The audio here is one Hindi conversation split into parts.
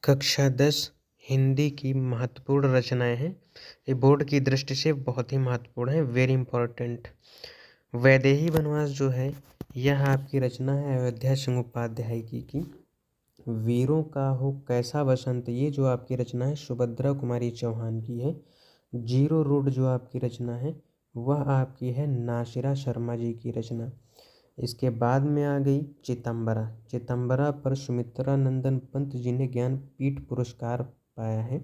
कक्षा 10 हिंदी की महत्वपूर्ण रचनाएं हैं। ये बोर्ड की दृष्टि से बहुत ही महत्वपूर्ण है, वेरी इंपॉर्टेंट। वैदेही वनवास जो है यह आपकी रचना है अयोध्या सिंह उपाध्याय की। वीरों का हो कैसा बसंत, ये जो आपकी रचना है सुभद्रा कुमारी चौहान की है। जीरो रोड जो आपकी रचना है वह आपकी है नासिरा शर्मा जी की रचना। इसके बाद में आ गई चितंबरा। चितंबरा पर सुमित्रानंदन पंत जी ने ज्ञानपीठ पुरस्कार पाया है,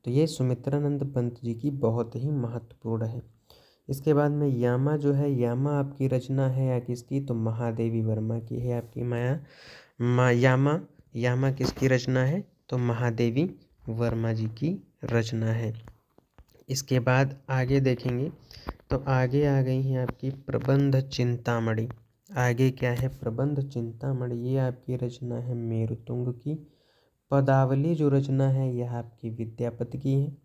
तो ये सुमित्रानंद पंत जी की बहुत ही महत्वपूर्ण है। इसके बाद में यामा जो है, यामा आपकी रचना है या किसकी, तो महादेवी वर्मा की है आपकी यामा। यामा किसकी रचना है, तो महादेवी वर्मा जी की रचना है। इसके बाद आगे देखेंगे तो आगे आ गई है आपकी प्रबंध चिंतामणि। आगे क्या है, प्रबंध चिंतामणि, ये आपकी रचना है मेरुतुंग की। पदावली जो रचना है यह आपकी विद्यापति की है।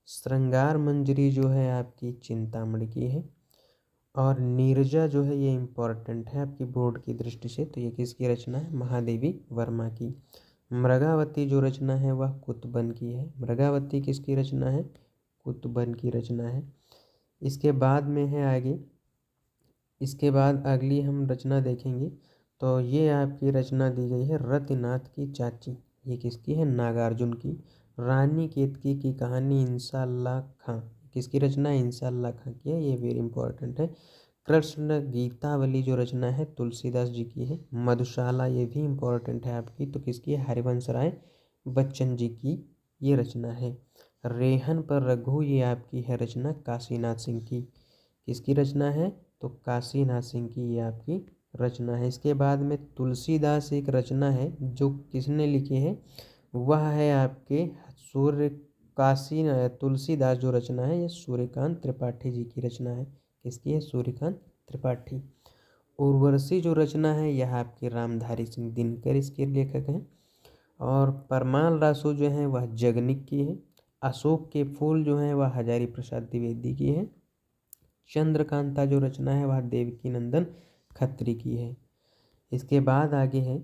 श्रृंगार मंजरी जो है आपकी चिंतामणि की है। और नीरजा जो है ये इम्पोर्टेंट है आपकी बोर्ड की दृष्टि से, तो ये किसकी रचना है, महादेवी वर्मा की। मृगावती जो रचना है वह कुतुबन की है। मृगावती किसकी रचना है, कुतुबन की रचना है। इसके बाद में है आगे, इसके बाद अगली हम रचना देखेंगे तो ये आपकी रचना दी गई है रतिनाथ की चाची। ये किसकी है, नागार्जुन की। रानी केतकी की कहानी इंशाअल्लाह खां, किसकी रचना है, इंशाअल्लाह खां की है, ये वेरी इंपॉर्टेंट है। कृष्ण गीतावली जो रचना है तुलसीदास जी की है। मधुशाला ये भी इम्पोर्टेंट है आपकी, तो किसकी है, हरिवंश राय बच्चन जी की ये रचना है। रेहन पर रघु ये आपकी है रचना काशीनाथ सिंह की। किसकी रचना है, तो काशीनाथ सिंह की ये आपकी रचना है। इसके बाद में तुलसीदास एक रचना है जो किसने लिखी है, वह है आपके सूर्य काशी तुलसीदास जो रचना है ये सूर्यकांत त्रिपाठी जी की रचना है। किसकी है, सूर्यकांत त्रिपाठी। उर्वशी जो रचना है यह आपके रामधारी सिंह दिनकर इसके लेखक हैं। और परमाल रासो जो है वह जगनिक की है। अशोक के फूल जो हैं वह हजारी प्रसाद द्विवेदी की है। चंद्रकांता जो रचना है वह देवकी नंदन खत्री की है। इसके बाद आगे है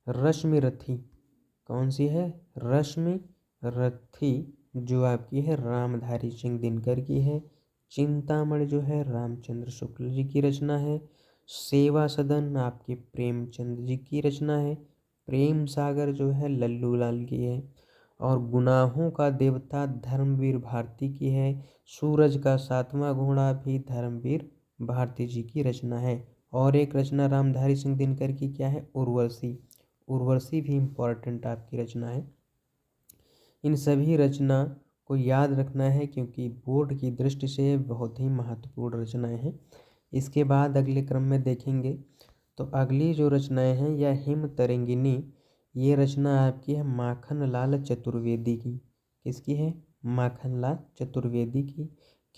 रश्मि रथी। कौन सी है, रश्मि रथी जो आपकी है रामधारी सिंह दिनकर की है। चिंतामणि जो है रामचंद्र शुक्ल जी की रचना है। सेवा सदन आपके प्रेमचंद जी की रचना है। प्रेम सागर जो है लल्लू लाल की है। और गुनाहों का देवता धर्मवीर भारती की है। सूरज का सातवां घोड़ा भी धर्मवीर भारती जी की रचना है। और एक रचना रामधारी सिंह दिनकर की क्या है, उर्वशी। उर्वशी भी इम्पोर्टेंट आपकी रचना है। इन सभी रचना को याद रखना है क्योंकि बोर्ड की दृष्टि से बहुत ही महत्वपूर्ण रचनाएं हैं। इसके बाद अगले क्रम में देखेंगे तो अगली जो रचनाएं हैं यह हिम तरंगिनी, ये रचना आपकी है माखन लाल चतुर्वेदी की। किसकी है, माखन लाल चतुर्वेदी की।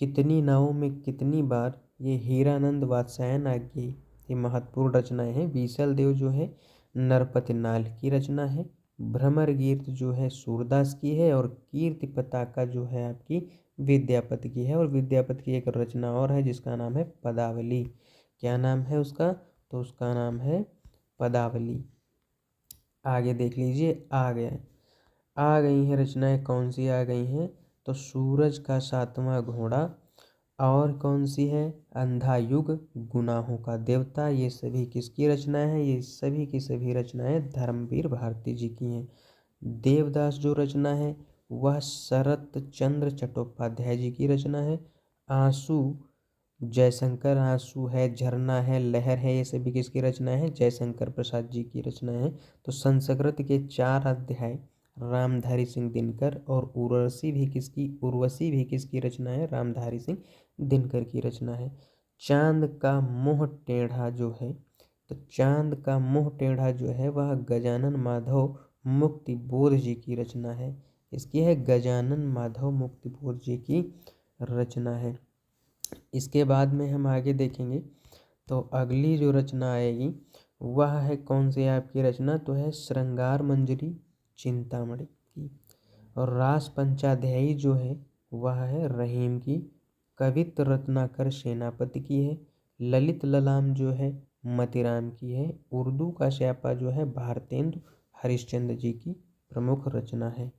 कितनी नावों में कितनी बार, ये हीरानंद वात्स्यायन आज्ञे, ये महत्वपूर्ण रचनाएं हैं। बीसल देव जो है नरपति नाल की रचना है। भ्रमर गीत जो है सूरदास की है। और कीर्ति पताका जो है आपकी विद्यापति की है। और विद्यापति की एक रचना और है जिसका नाम है पदावली। क्या नाम है उसका, तो उसका नाम है पदावली। आगे देख लीजिए, आ गई हैं रचनाएं, कौन सी आ गई हैं, तो सूरज का सातवां घोड़ा। और कौन सी है, अंधा युग, गुनाहों का देवता, ये सभी किसकी रचनाएं हैं, ये सभी की सभी रचनाएं धर्मवीर भारती जी की हैं। देवदास जो रचना है वह शरत चंद्र चट्टोपाध्याय जी की रचना है। आंसू जयशंकर आंसू है, झरना है, लहर है, ये सभी किसकी रचना है, जयशंकर प्रसाद जी की रचना है। तो संस्कृत के 4 अध्याय रामधारी सिंह दिनकर। और उर्वशी भी किसकी रचना है, रामधारी सिंह दिनकर की रचना है। चांद का मुंह टेढ़ा जो है, तो चांद का मुंह टेढ़ा जो है वह गजानन माधव मुक्ति बोध जी की रचना है। इसकी है गजानन माधव मुक्ति बोध जी की रचना है। इसके बाद में हम आगे देखेंगे तो अगली जो रचना आएगी वह है कौन सी आपकी रचना, तो है श्रृंगार मंजरी चिंतामणि की। और रास पंचाध्यायी जो है वह है रहीम की। कवित्त रत्नाकर सेनापति की है। ललित ललाम जो है मतिराम की है। उर्दू का स्यापा जो है भारतेंदु हरिश्चंद्र जी की प्रमुख रचना है।